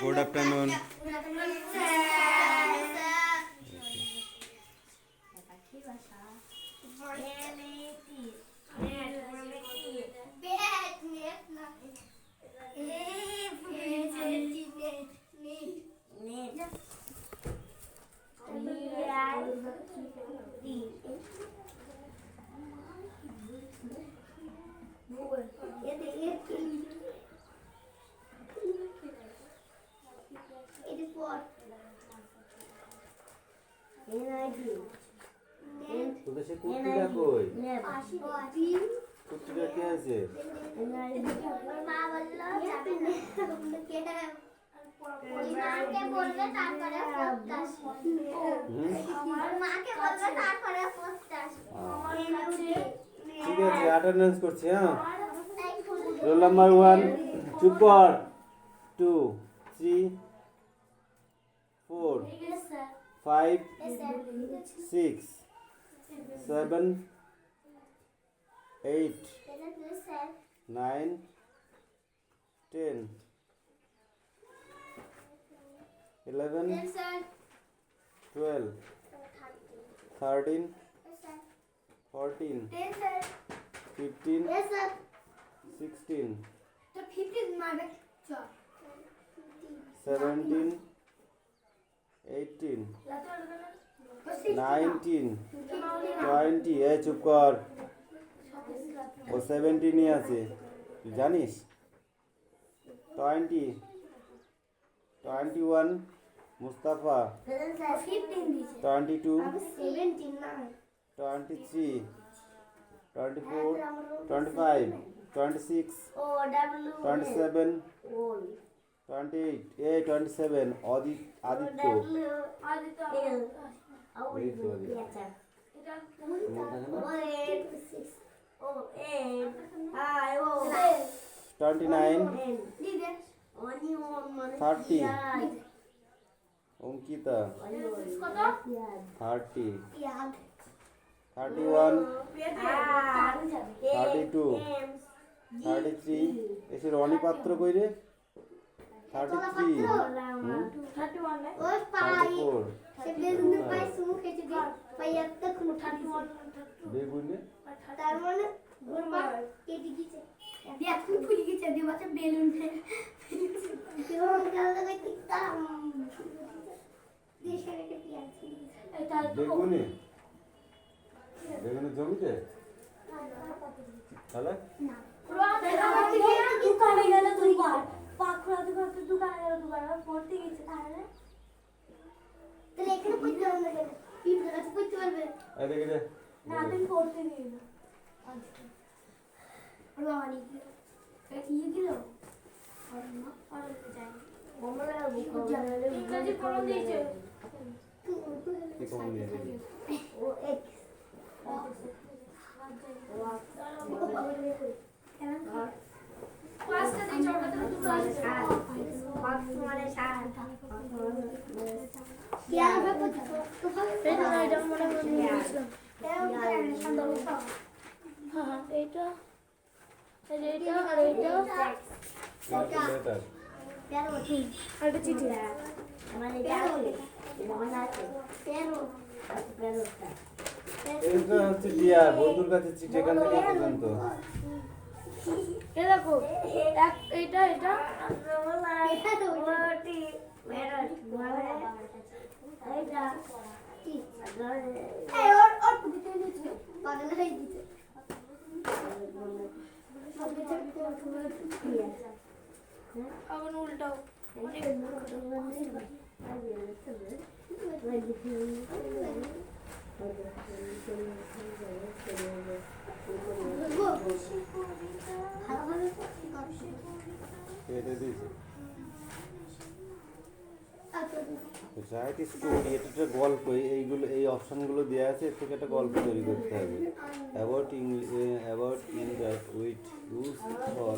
Good afternoon. তোদের সে কুর্তিটা কই? কুর্তিটা কে আছে? মা বললো যাবে না। মাকে বলবে তারপরে পড়তে আসবে। মাকে বলবে তারপরে পড়তে আসবে। ঠিক আছে, অ্যাটেন্ডেন্স করছি। হ্যাঁ, রোল নাম্বার 1 চুপ কর, 2 3 4 5 6 7 8 9 10 11 12 13 14 15 16 17 18 19 20 এই চুপ কর, ও 17 আছে, তুই জানিস? 20 21 মুস্তাফা, 22 23 24 25 26 27 28 এই 27 আদিত্য টোয়েন্টি নাইন 30 অঙ্কিতা 30 31 32 33 এসে রনি পাত্র কই রে? 33 34 বেগুনে বেগুনে বেগুনে জমিতে তাহলে দোকানে গেল দুইবার পাখরাতে করতে দোকানে গেল দুবার পড়তে গেছে তাহলে এখানে পড়তে হবে না কেন পিপলে কাছে পড়তে পারবে এই দেখে দে না তুমি পড়তে দিও না আচ্ছা রনি কি দিল আর না পড়তে যাই বমলা বুকালে ইংরেজি কোন দিয়েছে কি কোন দিয়েছে ও এক্স পাঁচটা দিয়ে ছটা থেকে দুটো আছে পাঁচ মানে 7 क्या है तो फिर এটা মনে বুঝলাম হ্যাঁ এটা এটা আর এটা লেটার কেন ঠিক আর এটা চিঠি মানে যাবে মনে আছে কেন এটা হচ্ছে দিয়া বন্ধুর কাছে চিঠি এখান থেকে পর্যন্ত এ দেখো এটা এটা এটা তো ওটি মেরট এইটা কি এই ওর দিতে দিতে পাগল হয়ে দিতে এখন উল্টাও কেটে দিয়েছে রাইট স্টোরি, এটা একটা গল্প, এইগুলো এই অপশনগুলো দেওয়া আছে, এর থেকে একটা গল্প তৈরি করতে হবে। About India with use for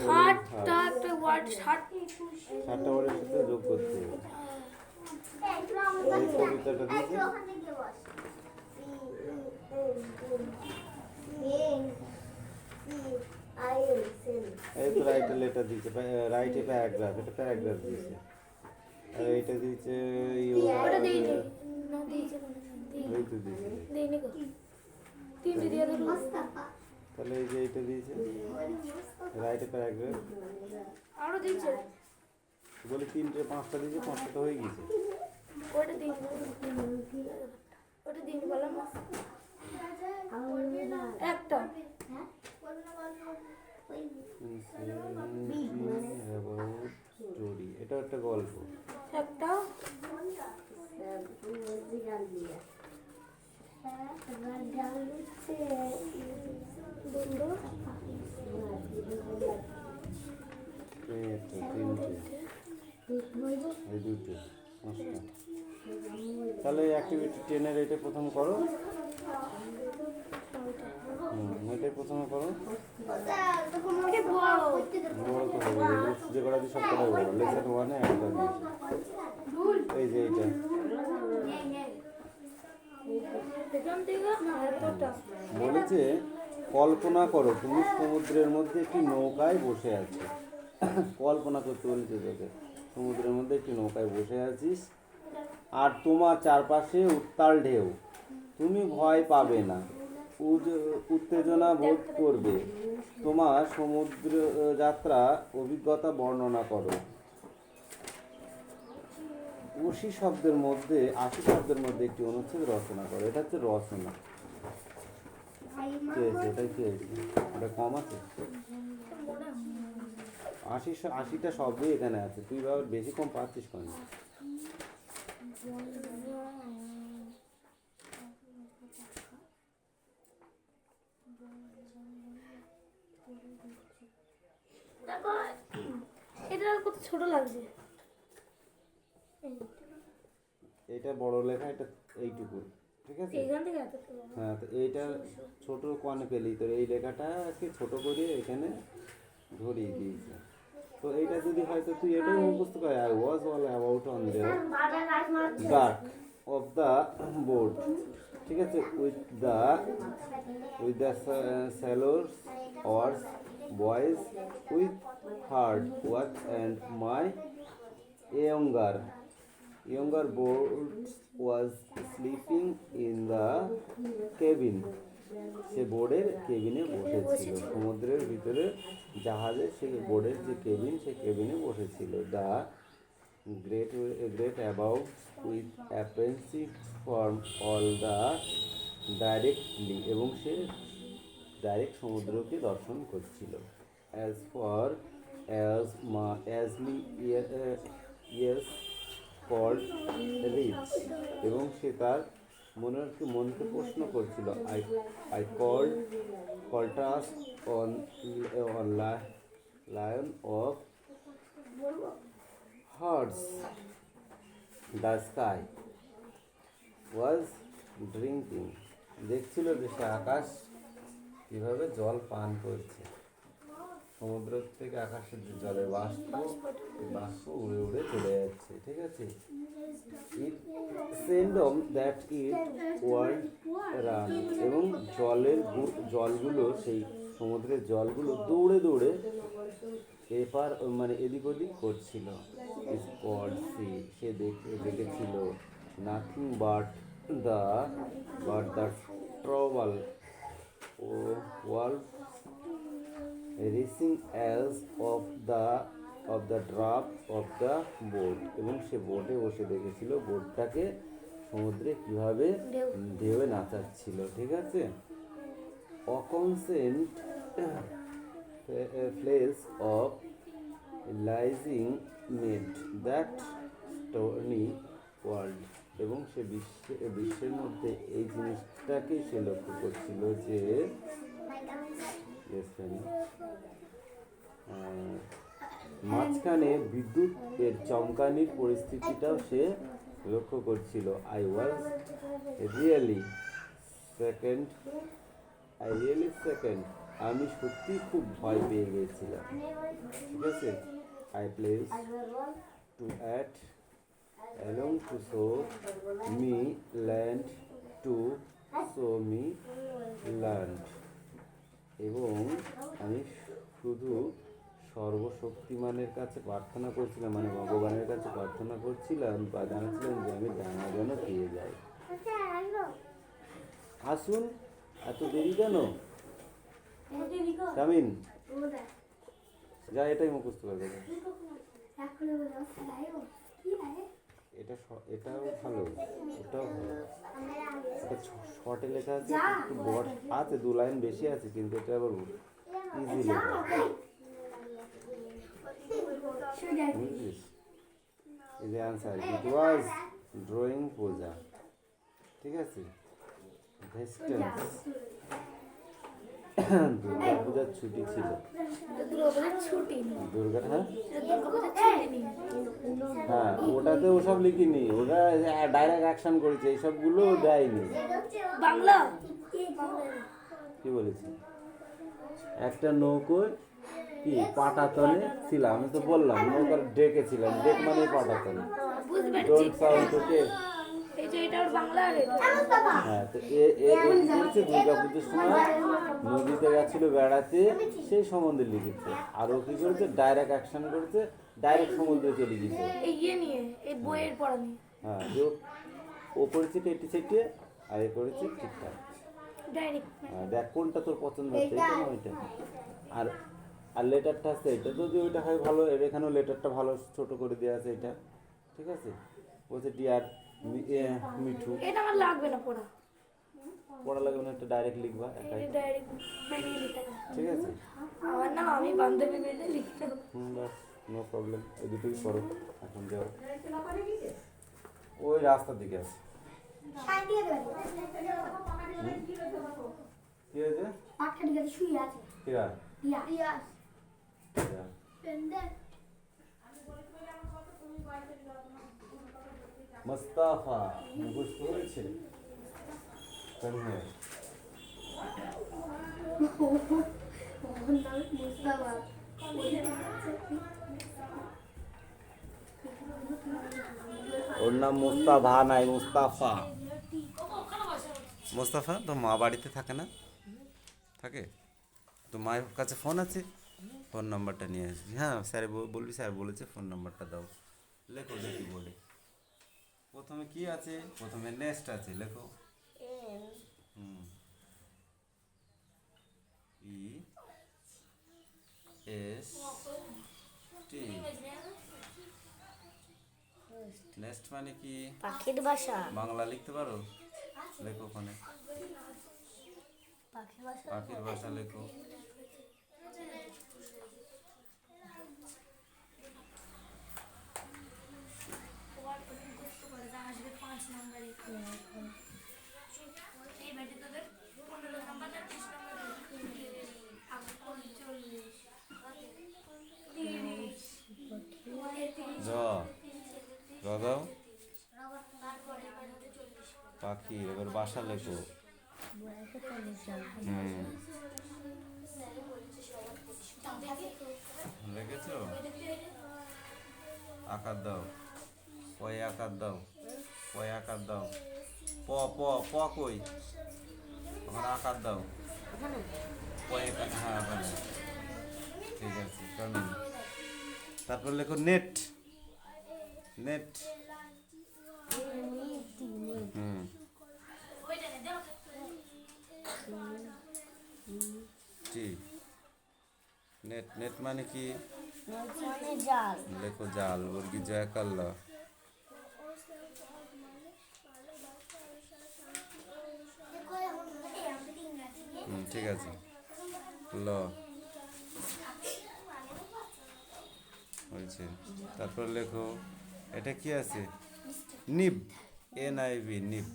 60টা একটা ওয়ার্ড 60টা ওয়ার্ডের সাথে যোগ করতে হবে। এই কবিতাটা দিয়েছে এই তো রাইটে লেটার দিয়েছে, রাইটে প্যারাগ্রাফ, এটা প্যারাগ্রাফ দিয়েছে। আর এইটা দিয়েছে ওটা দিইনি না দিয়েছে এই তো দিয়েছে। দিইনি গো তিনটে দিয়ে দিল তাহলে এই যে এইটা দিয়েছে রাইটে প্যারাগ্রাফ, আরো দিয়েছে বলে 3টে 5টা দিয়েছে, 5টা তো হয়ে গেছে। ওটা দিইনি ওটা দিইনি বললাম একটা স্টোরি, এটা একটা গল্প। একটা দুটো এই তো 3টে, এই 2টে, 5টা। তাহলে অ্যাক্টিভিটি 10-এর এটা প্রথম করো। এটাই প্রথমে করো। বড় তো হবে, যে কটা দিয়ে সব কটাই বড়। লেসন 1-এ একটা দিয়েছে, এই যে এইটা। এখান থেকে এতটা বলেছে কল্পনা করো তুমি সমুদ্রের মধ্যে একটি নৌকায় বসে আছো। কল্পনা করতে বলছে তোকে, সমুদ্রের মধ্যে একটি নৌকায় বসে আছিস আর তোমার চারপাশে উত্তাল ঢেউ। তুমি ভয় পাবে না, উত্তেজনা বোধ করবে। তোমার সমুদ্র যাত্রা অভিজ্ঞতা বর্ণনা করো। 80 শব্দের মধ্যে একটি অনুচ্ছেদ রচনা করো। এটা হচ্ছে রচনা। কি হয়েছে? এটা কি হয়েছে? এটা কম আছে? 80টা শব্দই এখানে আছে, তুই ভাব বেশি কম পাচ্ছিস কেন? দেখো এটা কত ছোট লাগছে এটা বড় লেখা, এটা এইটুকু, ঠিক আছে? এখান থেকে এত হ্যাঁ, তো এইটা ছোট কোয়ানে পেলি, তো এই লেখাটাকে ছোট করে এখানে ধরিয়ে দিয়েছে। তো এইটা যদি হয়তো তুই এটাই মুখস্থ করে, I was all about on the dark of the board, ঠিক আছে, with the sailors or boys with hard work and my younger boys was sleeping in the cabin. সে বোর্ডের কেবিনে বসেছিল, সমুদ্রের ভিতরে জাহাজে সে বোর্ডের যে কেবিন, সে কেবিনে বসেছিল। The great about with a pensive form all the directly, এবং সে ডাইরেক্ট সমুদ্রকে দর্শন করছিল। As far as me yes called reach, এবং সে তার মনকে প্রশ্ন করছিল, আই কল্টাস on lion of hearts, the sky was drinking. দেখছিল যে সে আকাশ কীভাবে জল পান করছে। সমুদ্র থেকে আকাশের যে জলের বাষ্প উড়ে উড়ে চলে যাচ্ছে, ঠিক আছে? ইট সেন্ডম দ্যাট ইট ওয়ার্ল্ড রান, এবং জলগুলো, সেই সমুদ্রের জলগুলো দৌড়ে দৌড়ে এপার মানে এদিক ওদিক করছিল। স্পট সে দেখেছিল nothing but the trouble wall racing as of the draft of the boat, এবং সে বোটে বসে দেখেছিল বোটটাকে সমুদ্রে কিভাবে ঢেউয়ে নাচাচ্ছিল, ঠিক আছে? A consent place of lazing made that stony world, এবং সে বিশ্বের মধ্যে এই জিনিসটাকেই সে লক্ষ্য করছিল যে মাঝখানে বিদ্যুৎ এর চমকানির পরিস্থিতিটাও সে লক্ষ্য করছিল। আই রিয়েলি সেকেন্ড, আমি সত্যি খুব ভয় পেয়ে গিয়েছিলাম, ঠিক আছে? I place to at along to show me land, to show me land, এবং আমি শুধু সর্বশক্তিমানের কাছে প্রার্থনা করছিলাম, মানে ভগবানের কাছে প্রার্থনা করছিলাম বা জানাচ্ছিলাম যে আমি ডাঙা যেন পেয়ে যাই। আসুন, এত দেরি কেন? কামিন, যা এটাই মুখস্থ করে দেবে। এটাও ভালো, ওটাও ভালো। এটা শর্টে লেখা আছে, একটু বড় আছে, 2 লাইন বেশি আছে, কিন্তু এটা আবার ইজি লেখা। বুঝলিস? এই যে অ্যান্সার, ইট ওয়াজ ড্রয়িং পূজা। ঠিক আছে, ভেস্টেন্স। দুর্গা পূজার ছুটি ছিল। দুর্গা, হ্যাঁ হ্যাঁ, ওটাতে ওসব লিখিনি, ওটা ডাইরেক্ট অ্যাকশন করেছে, এইসবগুলো দেয়নি। বাংলা কি বলেছি? একটা নৌকোয় কি পাটাতনে ছিলাম, আমি তো বললাম নৌকার ডেকে ছিলাম, ডেক মানে পাটাতনে। ডোন্ট সাউন্ড, ওকে? হ্যাঁ, তো এ কি করেছে, দুর্গা পুজোর সময় নদীতে গেছিল বেড়াতে, সেই সম্বন্ধে লিখেছে। আর ও কি করেছে, ডাইরেক্ট অ্যাকশন করেছে, ডাইরেক্ট সমুদ্রে চলে গেছে। হ্যাঁ, যে ও করেছে টেটি সেটিয়ে, আর এ করেছে ঠিকঠাক। দেখ কোনটা তোর পছন্দ হচ্ছে, এটা না ওইটা। আর আর লেটারটা আছে, এটা যদি ওইটা হয় ভালো, এর এখানেও লেটারটা ভালো ছোট করে দেওয়া আছে, এটা ঠিক আছে। বলছে ডিয়ার মিঠু, এটা আমার লাগবে না পড়া। পড়া লাগবে না, একটা ডাইরেক্ট লিখবা একাই, ঠিক আছে। আমার নাম আমি বান্ধবী বেঁধে লিখতে বাস, নো প্রবলেম। এই দুটোই করো এখন, যাও ওই রাস্তার দিকে আছে। কি হয়েছে? কিরা? কিরা? মুস্তাফা মুখস্থ হয়েছে? ওর নাম মুস্তাফা নাই, মুস্তাফা। মুস্তাফা তো মা বাড়িতে থাকে না? থাকে তো, মায়ের কাছে ফোন আছে, ফোন নাম্বারটা নিয়ে আসবি। হ্যাঁ, স্যার বলবি স্যার বলেছে ফোন নাম্বারটা দাও। লেখো, দেখি বলে প্রথমে কি আছে, প্রথমে নেক্সট আছে, লেখো। ই এস টি, নেক্সট মানে কি? পাখির বাসা। বাংলা লিখতে পারো? লেখো ওখানে, পাখির ভাষা লেখো। দাও পাখি, এবার বাসা লেখো। লিখেছো? আকার দাও, কয় আকার দাও, কয় আকার দাও। প প প কই? ওখানে আকার দাও, কয় আকার। হ্যাঁ ওখানে, ঠিক আছে। কারণ তারপর লেখো নেট, নেট। নেট, নেট মানে কি? জাল। লেখো জাল, বর্গি জয় কাল্লা। ঠিক আছে, ল হয়েছে। তারপর লেখো, এটা কি আছে? নিব, NIB, নিব,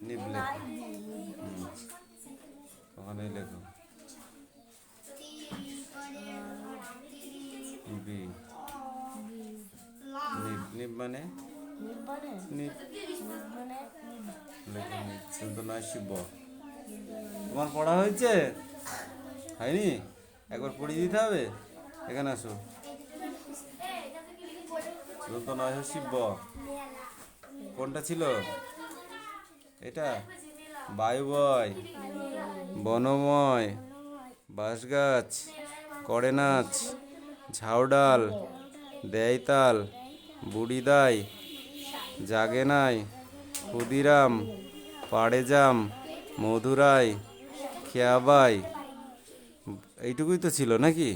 নিব লেখো। ওখানে লেখো বি, নিব, নিব মানে নিব, লেখো নিব। কিন্তু নয় শিব। তোমার পড়া হয়েছে? হয়নি? একবার পড়িয়ে দিতে হবে। এখানে আসো। তো নয় শিব কোনটা ছিল? এটা বায়ু বয়, বনময়, বাঁশগাছ, করে নাচ, ঝাউডাল, দেয়তাল, বুড়িদাই, জাগে নাই, ক্ষুদিরাম, পাড়েজাম, মধুরাই, খেয়াবাই। এইটুকুই তো ছিল নাকি?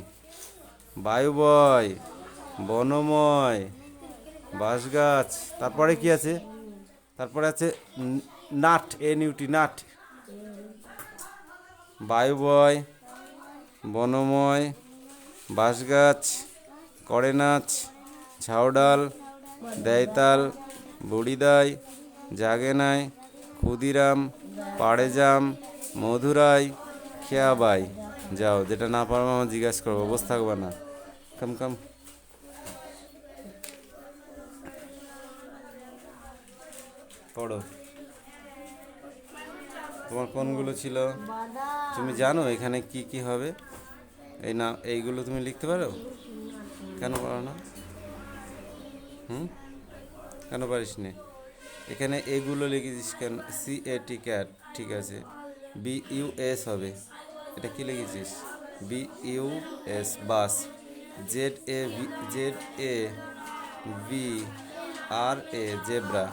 বায়ুবয়, বনময়, বাঁশগাছ, তারপরে কি আছে? তারপরে আছে নাট, NUT, নাট। বায়ুবয়, বনময়, বাঁশগাছ, করে নাচ, ঝাউডাল, দেয়তাল, বুড়িদাই, জাগে নাই, ক্ষুদিরাম, পাড়েজাম, মধুরাই, খেয়াবাই। যাও, যেটা না পারবো আমার জিজ্ঞাসা করবো, বস থাকবে না। কাম কাম। পড়ো। তোমার কোনগুলো ছিল তুমি জানো? এখানে কি কি হবে? এই না, এইগুলো তুমি লিখতে পারো? কেন পারো না? কেন পারিস নে? এখানে এগুলো লিখেছিস কেন? CAT, ক্যাট, ঠিক আছে। BUS হবে, এটা কি লিখেছিস? BUS, বাস। ZABRA, zebra.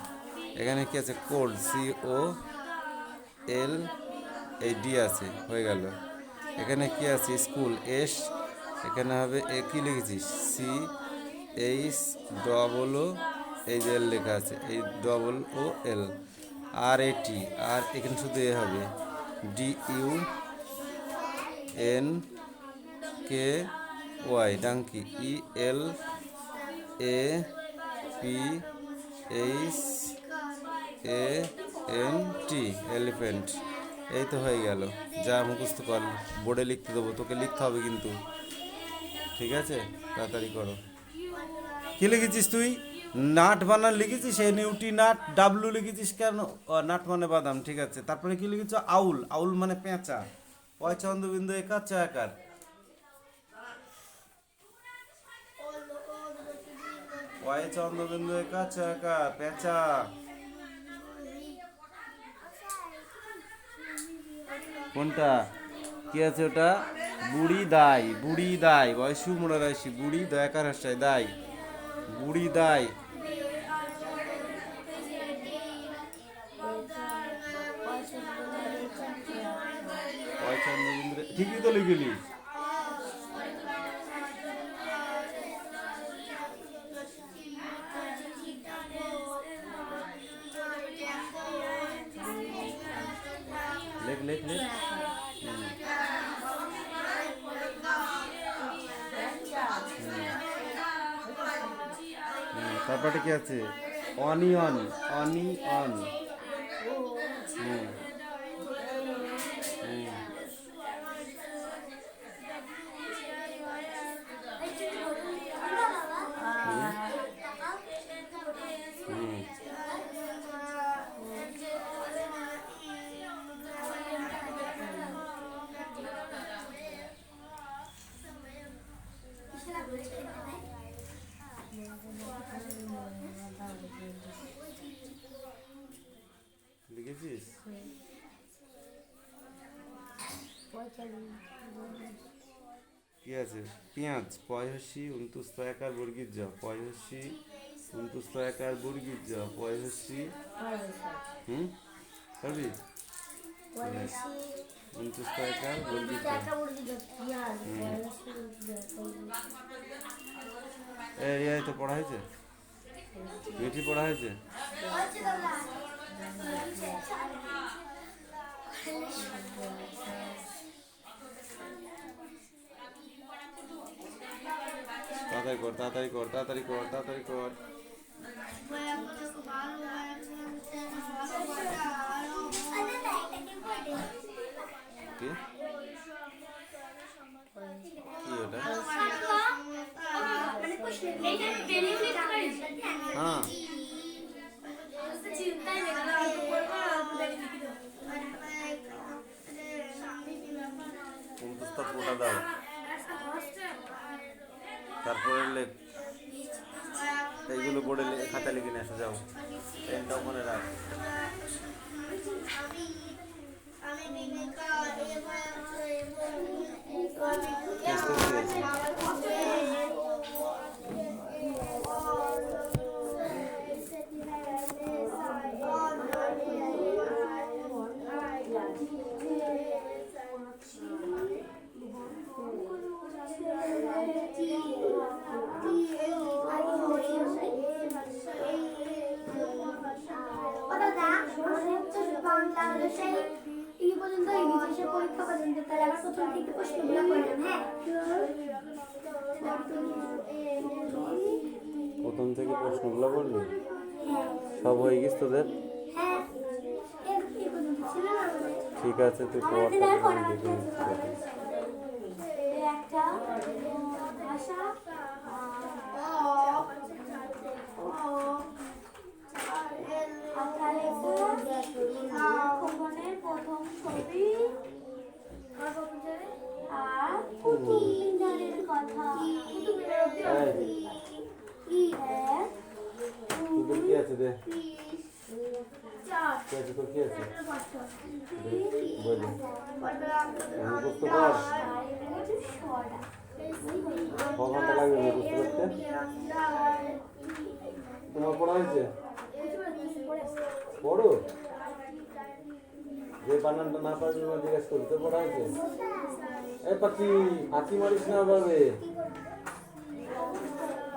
এখানে কি আছে? কোড, COLD, এই D আছে, হয়ে গেল। এখানে কি আছে? School, S। এখানে হবে কি লিখেছিস? CHOO, এই যে L লেখা আছে, এই OOL। RAT, আর এখানে শুধু এ হবে। DUNKY, donkey. ELAPHANT, elephant. এই তো হয়ে গেল। যা মুখস্থ কর, বোর্ডে লিখতে দেবো, তোকে লিখতে হবে কিন্তু, ঠিক আছে? তাড়াতাড়ি করো। কি লিখেছিস তুই? নাট বানান লিখেছিস? NUT, nut. ডাব্লু লিখেছিস কেন? নাট মানে বাদাম, ঠিক আছে। তারপরে কি লিখেছ? আউল, আউল মানে পেঁচা। পয় চন্দ্রবিন্দু একার, চ একার। পয় চন্দ্রবিন্দু একার, চ একার, পেঁচা। কোনটা? কি আছে ওটা? বুড়ি দাই, বুড়ি দাই, বয়সু মোড়া রাইসি, বুড়ি দয়াকার হাসায় দাই, বুড়ি দাই। ঠিকই তো লিখলি। লেখ লেখ লেখ। তারপরে কি আছে? Onion, onion. লিখেছিস? কি আছে? পেঁয়াজ, পয়হসি, উন্তুস্তয়াকার বর্গীর জ, পয়হসি, উন্তুস্তয়াকার বর্গীর জ, পয়হসি। পারবি? উন্তুস্তয়াকার বর্গীর জ। এই তো পড়া হয়েছে, মিঠি পড়া হয়েছে। তাড়াতাড়ি কর, তাড়াতাড়ি কর, তাড়াতাড়ি কর, তাড়াতাড়ি কর। কি? কি ওটা? হ্যাঁ, পুরোটা দাও, তারপরে লেখ। এইগুলো বোর্ডে খাতা লিখে নিয়ে আসো, যাও। পেনটা ওখানে রাখ। শেষ অপেক্ষা করুন তাহলে আবার প্রথম থেকে প্রশ্নগুলো করলাম হ্যাঁ প্রথম থেকে প্রশ্নগুলো বলবি হ্যাঁ সব হয়ে গেছে তোদের হ্যাঁ এই পর্যন্ত ছিল না ঠিক আছে তুই পড়টা আমি দেখে নিচ্ছি একটা ভাষা খোকনের প্রথম ছবি আর তিনজনের কথা তোদের কি আছে দে কি আছে তোর কি আছে বলি মুখস্থ কর ক ঘন্টা লাগবে মুখস্থ করতে তোমার পড়া হয়েছে পড়ো যে বানানটা না পারবি না জিজ্ঞেস করি তো পড়া হয়েছে এই পাখি হাতি মারিস না পারবে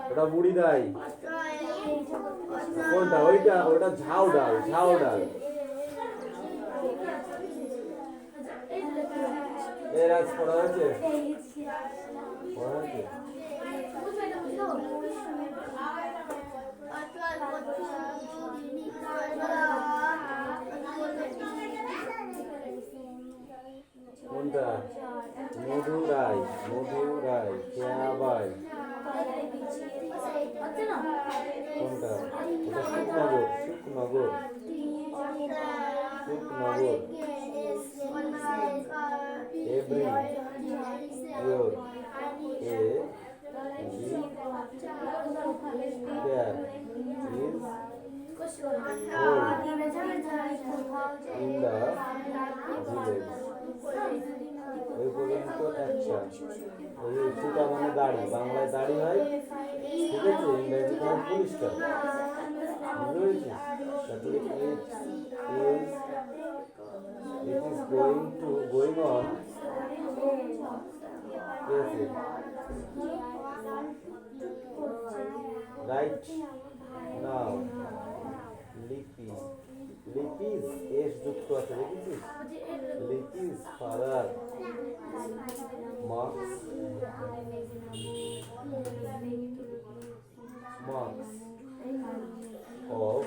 ওটা বুড়ি দাই কোনটা ওইটা ওটা ঝাউ ডাল এর আজ পড়া হয়েছে পড়া হয়েছে কোনটা মধুরাই খেয়াবাই কোনটা ওটা Sukhnagar every your A B there is in the village ওই পর্যন্ত একটা ওই সুতা মানে দাড়ি বাংলায় দাড়ি হয় ঠিক আছে ইংরেজি মানে পরিষ্কার বুঝতে পেরেছিস তারপরে it is going on yes right now Lipi's S যুক্ত আছে দেখেছিস লিপিস ফাদার মার্কস অফ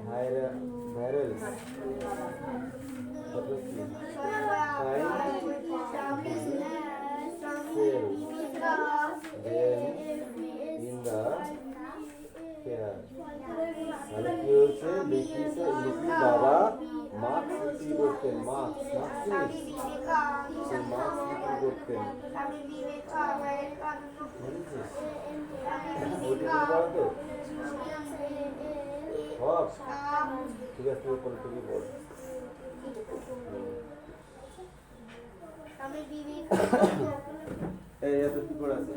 ভাইরালস তারপরে কি in the fair মানে কি হচ্ছে লিপি বাবা মাস্ক বিক্রি করতেন মাস্ক বিক্রি করতেন ঠিক আছে ওপরে তুমি বল এই এত কি পড়া আছে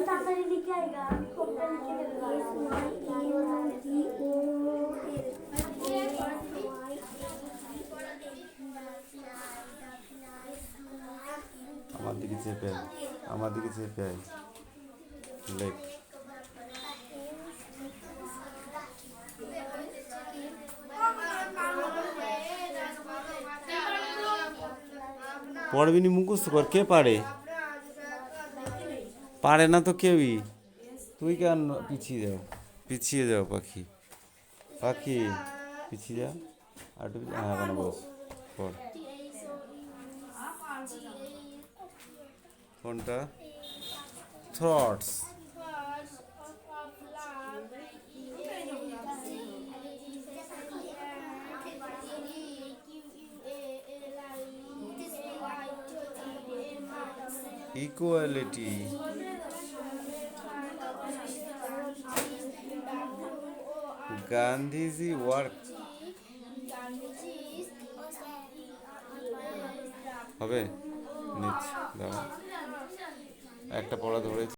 ताड़ाताड़ी लिखे आएगा আমার দিকে চেপে আয়, আমার দিকে চেপে আয়, লেখ। পড়বি নি, মুখস্থ কর। কে পারে? পারে না তো কেউই। তুই কেন পিছিয়ে যাও? পিছিয়ে যাও পাখি, পাখি পিছিয়ে যা। আর একটু হ্যাঁ, কেন বস, পড়। কোনটা? থটস। ইকুয়ালিটি। গান্ধীজি ওয়ার্ক হবে। নিচ্ছি, দাঁড়া, একটা পড়া ধরেছি।